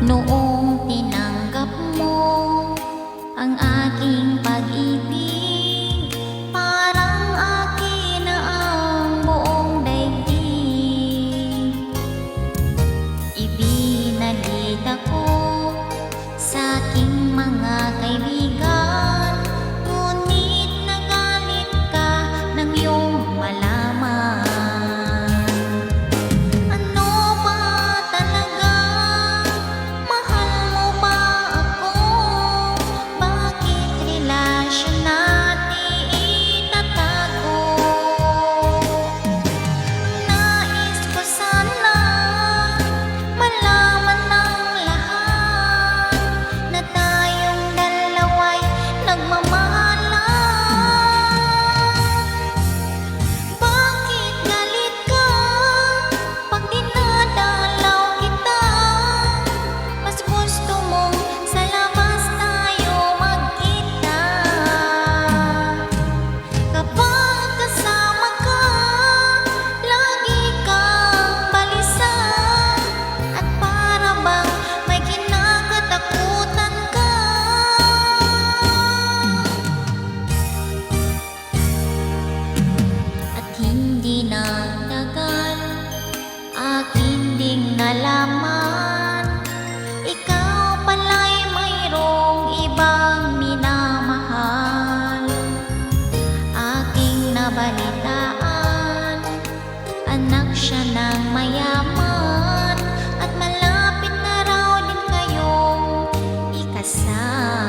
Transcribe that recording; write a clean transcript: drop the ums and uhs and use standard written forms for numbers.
Noong tinanggap mo ang aking pag-ibig, parang akin na ang buong daigdig. Ibinalit ako sa aking mga kaibigan, ngunit nagalit ka nang iyong malaman. Akin ding nalaman, ikaw pala'y mayroong ibang minamahal. Aking nabalitaan, anak siya ng mayaman, at malapit na raw din kayong ikasal.